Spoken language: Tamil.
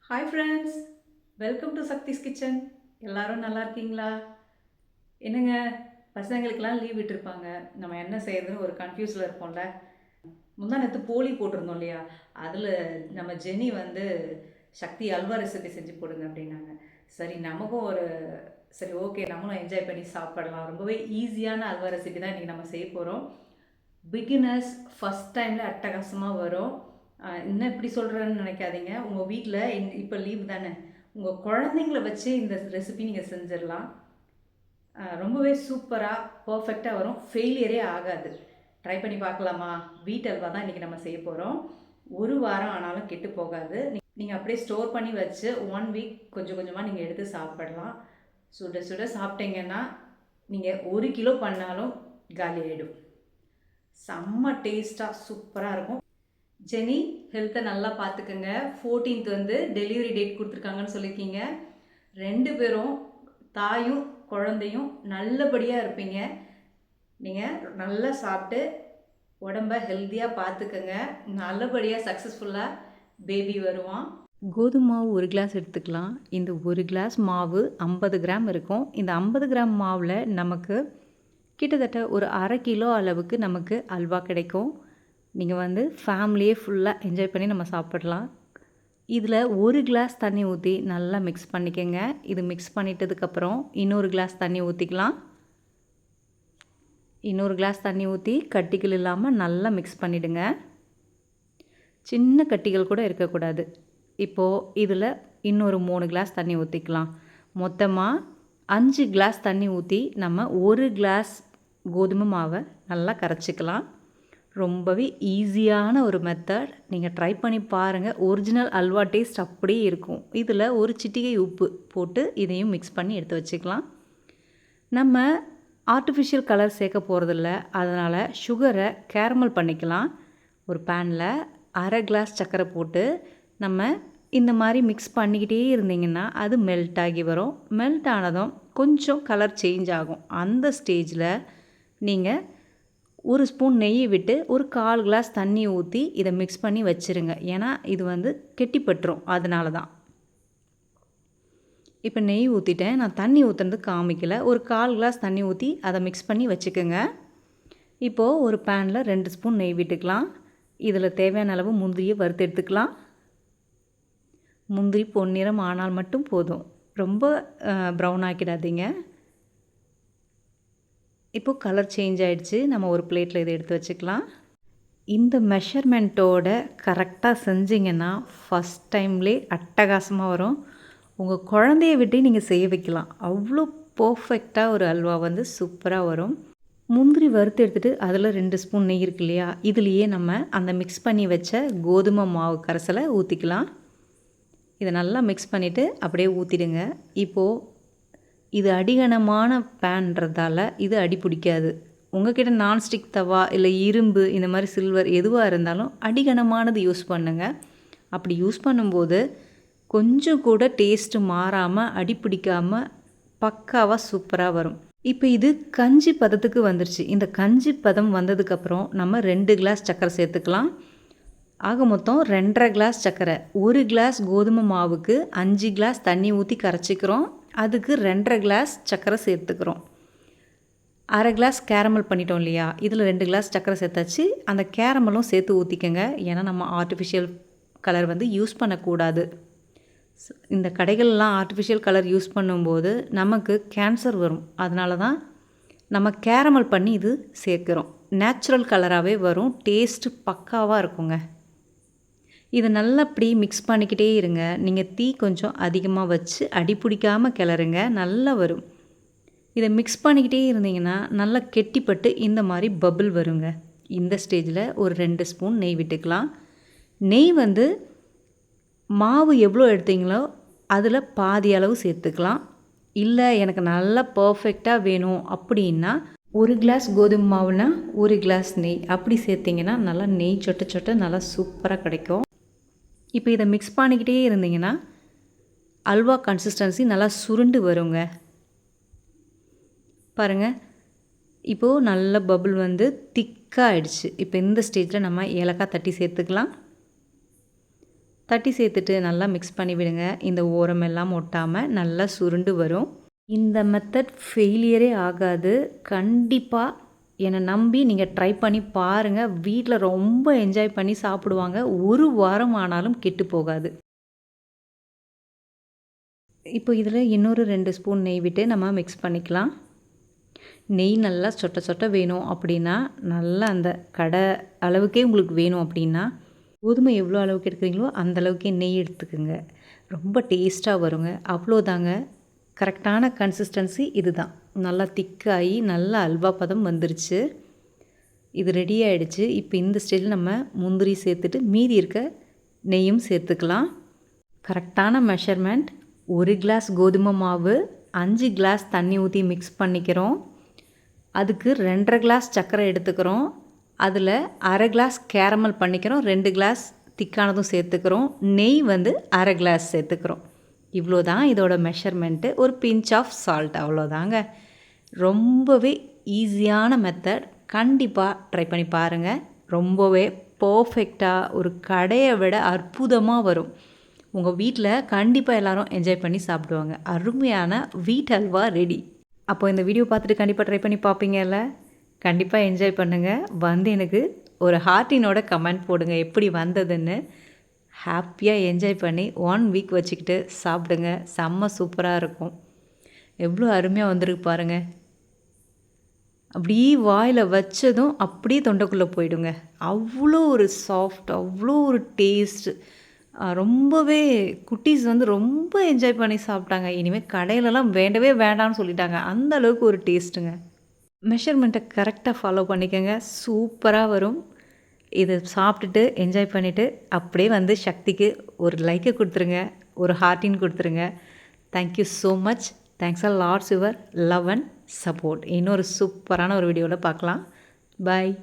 Hi friends, welcome to Shakthi's kitchen. எல்லாரும் நல்லா இருக்கீங்களா? என்னங்க, பசங்களுக்கெல்லாம் லீவ் விட்டுருப்பாங்க. நம்ம என்ன செய்யறதுன்னு ஒரு கன்ஃபியூஸில் இருப்போம்ல. முந்தா நேற்று போலி போட்டிருந்தோம் இல்லையா? அதில் நம்ம ஜெனி வந்து சக்தி அல்வா ரெசிபி செஞ்சு போடுங்க அப்படின்னாங்க. சரி, நமக்கும் சரி ஓகே, நம்மளும் என்ஜாய் பண்ணி சாப்பிடலாம். ரொம்பவே ஈஸியான அல்வா ரெசிபி தான் இன்றைக்கி நம்ம செய்ய போகிறோம். பிகினர்ஸ் ஃபஸ்ட் டைமில் அட்டகாசமாக வரும். இன்னும் இப்படி சொல்கிறேன்னு நினைக்காதீங்க. உங்கள் வீட்டில் இப்போ லீவ் தானே, உங்கள் குழந்தைங்கள வச்சு இந்த ரெசிபி நீங்கள் செஞ்சிடலாம். ரொம்பவே சூப்பராக பர்ஃபெக்டாக வரும். ஃபெயிலியரே ஆகாது. ட்ரை பண்ணி பார்க்கலாமா? வீட் அல்வா தான் இன்றைக்கி நம்ம செய்ய போகிறோம். ஒரு வாரம் ஆனாலும் கெட்டு போகாது. நீங்கள் அப்படியே ஸ்டோர் பண்ணி வச்சு 1 வீக் கொஞ்சம் கொஞ்சமாக நீங்கள் எடுத்து சாப்பிடலாம். சுட சுட சாப்பிட்டீங்கன்னா நீங்கள் 1 கிலோ பண்ணாலும் காலி ஆகிடும். செம்ம டேஸ்ட்டாக சூப்பராக இருக்கும். ஜெனி, ஹெல்த்தை நல்லா பார்த்துக்கங்க. 14th வந்து டெலிவரி டேட் கொடுத்துருக்காங்கன்னு சொல்லியிருக்கீங்க. 2 பேரும், தாயும் குழந்தையும் நல்லபடியாக இருப்பீங்க. நீங்கள் நல்லா சாப்பிட்டு உடம்ப ஹெல்த்தியாக பார்த்துக்கங்க. நல்லபடியாக சக்ஸஸ்ஃபுல்லாக பேபி வருவான். கோதுமை மாவு 1 கிளாஸ் எடுத்துக்கலாம். இந்த 1 கிளாஸ் மாவு 50 கிராம் இருக்கும். இந்த 50 கிராம் மாவில் நமக்கு கிட்டத்தட்ட ஒரு 1/2 கிலோ அளவுக்கு நமக்கு அல்வா கிடைக்கும். நீங்கள் வந்து ஃபேமிலியே ஃபுல்லாக என்ஜாய் பண்ணி நம்ம சாப்பிடலாம். இதில் 1 கிளாஸ் தண்ணி ஊற்றி நல்லா மிக்ஸ் பண்ணிக்கோங்க. இது மிக்ஸ் பண்ணிட்டதுக்கப்புறம் இன்னொரு கிளாஸ் தண்ணி ஊற்றிக்கலாம். இன்னொரு கிளாஸ் தண்ணி ஊற்றி கட்டிகள் இல்லாமல் நல்லா மிக்ஸ் பண்ணிவிடுங்க. சின்ன கட்டிகள் கூட இருக்கக்கூடாது. இப்போது இதில் இன்னொரு 3 கிளாஸ் தண்ணி ஊற்றிக்கலாம். மொத்தமாக 5 கிளாஸ் தண்ணி ஊற்றி நம்ம 1 கிளாஸ் கோதுமை மாவை நல்லா கரைச்சிக்கலாம். ரொம்பவே ஈஸியான ஒரு மெத்தட். நீங்கள் ட்ரை பண்ணி பாருங்கள். ஒரிஜினல் அல்வா டேஸ்ட் அப்படியே இருக்கும். இதில் ஒரு சிட்டிகை உப்பு போட்டு இதையும் மிக்ஸ் பண்ணி எடுத்து வச்சுக்கலாம். நம்ம ஆர்டிஃபிஷியல் கலர் சேர்க்க போகிறதில்ல, அதனால் சுகரை கேரமல் பண்ணிக்கலாம். ஒரு பேனில் 1/2 கிளாஸ் சர்க்கரை போட்டு நம்ம இந்த மாதிரி மிக்ஸ் பண்ணிக்கிட்டே இருந்தீங்கன்னா அது மெல்ட் ஆகி வரும். மெல்ட் ஆனதும் கொஞ்சம் கலர் சேஞ்ச் ஆகும். அந்த ஸ்டேஜில் நீங்கள் 1 ஸ்பூன் நெய் விட்டு ஒரு 1/4 கிளாஸ் தண்ணி ஊற்றி இதை மிக்ஸ் பண்ணி வச்சுருங்க. ஏன்னா இது வந்து கெட்டிப்பட்டுரும், அதனால தான். இப்போ நெய் ஊற்றிட்டேன். நான் தண்ணி ஊற்றுறது காமிக்கலை. ஒரு 1/4 கிளாஸ் தண்ணி ஊற்றி அதை மிக்ஸ் பண்ணி வச்சுக்கோங்க. இப்போது ஒரு பேனில் 2 ஸ்பூன் நெய் விட்டுக்கலாம். இதில் தேவையான அளவு முந்திரியை வறுத்து எடுத்துக்கலாம். முந்திரி பொன்னிறம் ஆனால் மட்டும் போதும், ரொம்ப ப்ரௌன் ஆக்கிடாதீங்க. இப்போது கலர் சேஞ்ச் ஆகிடுச்சு. நம்ம ஒரு பிளேட்டில் இதை எடுத்து வச்சுக்கலாம். இந்த மெஷர்மெண்ட்டோட கரெக்டாக செஞ்சிங்கன்னா ஃபஸ்ட் டைம்லேயே அட்டகாசமாக வரும். உங்கள் குழந்தைய விட்டு நீங்கள் செய்ய வைக்கலாம். அவ்வளோ பர்ஃபெக்டாக ஒரு அல்வா வந்து சூப்பராக வரும். முந்திரி வறுத்து எடுத்துகிட்டு அதில் 2 ஸ்பூன் நெய் இருக்கு இல்லையா, இதுலேயே நம்ம அந்த மிக்ஸ் பண்ணி வச்ச கோதுமை மாவு கரைசலை ஊற்றிக்கலாம். இதை நல்லா மிக்ஸ் பண்ணிவிட்டு அப்படியே ஊற்றிடுங்க. இப்போது இது அடிகனமான பேன்றதால இது அடி பிடிக்காது. உங்கள்கிட்ட நான்ஸ்டிக் தவா இல்லை இரும்பு இந்த மாதிரி சில்வர் எதுவாக இருந்தாலும் அடிகனமானது யூஸ் பண்ணுங்கள். அப்படி யூஸ் பண்ணும்போது கொஞ்சம் கூட டேஸ்ட்டு மாறாமல் அடி பிடிக்காமல் பக்காவாக சூப்பராக வரும். இப்போ இது கஞ்சி பதத்துக்கு வந்துருச்சு. இந்த கஞ்சி பதம் வந்ததுக்கப்புறம் நம்ம 2 கிளாஸ் சர்க்கரை சேர்த்துக்கலாம். ஆக மொத்தம் 2.5 கிளாஸ் சர்க்கரை. 1 கிளாஸ் கோதுமை மாவுக்கு 5 கிளாஸ் தண்ணி ஊற்றி கரைச்சிக்கிறோம். அதுக்கு 2.5 கிளாஸ் சர்க்கரை சேர்த்துக்கிறோம். 1/2 கிளாஸ் கேரமல் பண்ணிட்டோம் இல்லையா, இதில் 2 கிளாஸ் சர்க்கரை சேர்த்தாச்சு. அந்த கேரமலும் சேர்த்து ஊற்றிக்கங்க. ஏன்னா நம்ம ஆர்டிஃபிஷியல் கலர் வந்து யூஸ் பண்ணக்கூடாது. இந்த கடைகள்லாம் ஆர்டிஃபிஷியல் கலர் யூஸ் பண்ணும்போது நமக்கு கேன்சர் வரும். அதனால தான் நம்ம கேரமல் பண்ணி இது சேர்க்குறோம். நேச்சுரல் கலராகவே வரும். டேஸ்ட்டு பக்காவாக இருக்குங்க. இதை நல்லா இப்படி மிக்ஸ் பண்ணிக்கிட்டே இருங்க. நீங்கள் தீ கொஞ்சம் அதிகமாக வச்சு அடி பிடிக்காமல் கிளறுங்க, நல்லா வரும். இதை மிக்ஸ் பண்ணிக்கிட்டே இருந்தீங்கன்னா நல்லா கெட்டிப்பட்டு இந்த மாதிரி பபிள் வருங்க. இந்த ஸ்டேஜில் ஒரு 2 ஸ்பூன் நெய் விட்டுக்கலாம். நெய் வந்து மாவு எவ்வளோ எடுத்தீங்களோ அதில் பாதி அளவு சேர்த்துக்கலாம். இல்லை எனக்கு நல்லா பர்ஃபெக்டாக வேணும் அப்படின்னா 1 கிளாஸ் கோதுமை மாவுனா 1 கிளாஸ் நெய் அப்படி சேர்த்திங்கன்னா நல்லா நெய் சொட்ட சொட்ட நல்லா சூப்பராக கிடைக்கும். இப்போ இதை மிக்ஸ் பண்ணிக்கிட்டே இருந்தீங்கன்னா அல்வா கன்சிஸ்டன்சி நல்லா சுருண்டு வருங்க. பாருங்கள், இப்போது நல்ல பபுள் வந்து திக்காக ஆயிடுச்சு. இப்போ இந்த ஸ்டேஜில் நம்ம ஏலக்காய் தட்டி சேர்த்துக்கலாம். தட்டி சேர்த்துட்டு நல்லா மிக்ஸ் பண்ணி விடுங்க. இந்த ஓரமெல்லாம் ஒட்டாமல் நல்லா சுருண்டு வரும். இந்த மெத்தட் ஃபெயிலியரே ஆகாது. கண்டிப்பாக என்னை நம்பி நீங்கள் ட்ரை பண்ணி பாருங்கள். வீட்டில் ரொம்ப என்ஜாய் பண்ணி சாப்பிடுவாங்க. ஒரு வாரம் ஆனாலும் கெட்டு போகாது. இப்போ இதில் இன்னொரு 2 ஸ்பூன் நெய் விட்டு நம்ம மிக்ஸ் பண்ணிக்கலாம். நெய் நல்லா சொட்ட சொட்ட வேணும் அப்படின்னா, நல்லா அந்த கடை அளவுக்கே உங்களுக்கு வேணும் அப்படின்னா, கோதுமை எவ்வளோ அளவுக்கு எடுக்கிறீங்களோ அந்த அளவுக்கே நெய் எடுத்துக்கோங்க. ரொம்ப டேஸ்ட்டாக வருங்க. அவ்வளோதாங்க. கரெக்டான கன்சிஸ்டன்சி இது தான். நல்லா திக்காகி நல்லா அல்வா பதம் வந்துருச்சு. இது ரெடி ஆகிடுச்சு. இப்போ இந்த ஸ்டேஜில் நம்ம முந்திரி சேர்த்துட்டு மீதி இருக்க நெய்யும் சேர்த்துக்கலாம். கரெக்டான மெஷர்மெண்ட் 1 கிளாஸ் கோதுமை மாவு 5 கிளாஸ் தண்ணி ஊற்றி மிக்ஸ் பண்ணிக்கிறோம். அதுக்கு 2.5 கிளாஸ் சர்க்கரை எடுத்துக்கிறோம். அதில் 1/2 கிளாஸ் கேரமல் பண்ணிக்கிறோம். 2 கிளாஸ் திக்கானதும் சேர்த்துக்கிறோம். நெய் வந்து 1/2 கிளாஸ் சேர்த்துக்கிறோம். இவ்வளோ தான் இதோட மெஷர்மெண்ட்டு. ஒரு பிஞ்ச் ஆஃப் சால்ட், அவ்வளோதாங்க. ரொம்பவே ஈஸியான மெத்தட். கண்டிப்பாக ட்ரை பண்ணி பாருங்கள். ரொம்பவே பர்ஃபெக்டாக ஒரு கடையை விட அற்புதமாக வரும். உங்கள் வீட்டில் கண்டிப்பாக எல்லோரும் என்ஜாய் பண்ணி சாப்பிடுவாங்க. அருமையான வீட் அல்வா ரெடி. அப்போ இந்த வீடியோ பார்த்துட்டு கண்டிப்பாக ட்ரை பண்ணி பார்ப்பீங்கல்ல? கண்டிப்பாக என்ஜாய் பண்ணுங்கள். வந்து எனக்கு ஒரு ஹார்ட்டினோட கமெண்ட் போடுங்க எப்படி வந்ததுன்னு. ஹாப்பியாக என்ஜாய் பண்ணி 1 வீக் வச்சுக்கிட்டு சாப்பிடுங்க. செம்ம சூப்பராக இருக்கும். எவ்வளோ அருமையாக வந்திருக்கு பாருங்கள். அப்படியே வாயில் வச்சதும் அப்படியே தொண்டைக்குள்ளே போயிடுங்க. அவ்வளோ ஒரு சாஃப்ட், அவ்வளோ ஒரு டேஸ்ட். ரொம்பவே குட்டீஸ் வந்து ரொம்ப என்ஜாய் பண்ணி சாப்பிட்டாங்க. இனிமேல் கடையிலலாம் வேண்டவே வேண்டாம்னு சொல்லிட்டாங்க. அந்த அளவுக்கு ஒரு டேஸ்ட்டுங்க. மெஷர்மெண்ட்டை கரெக்டாக ஃபாலோ பண்ணிக்கோங்க. சூப்பராக வரும். இதை சாப்பிட்டுட்டு என்ஜாய் பண்ணிவிட்டு அப்படியே வந்து சக்திக்கு ஒரு லைக்கை கொடுத்துருங்க, ஒரு ஹார்ட்டின் கொடுத்துருங்க. Thank you so much. Thanks a lots your love and support. இன்னொரு சூப்பரான ஒரு வீடியோவில் பார்க்கலாம். பாய்.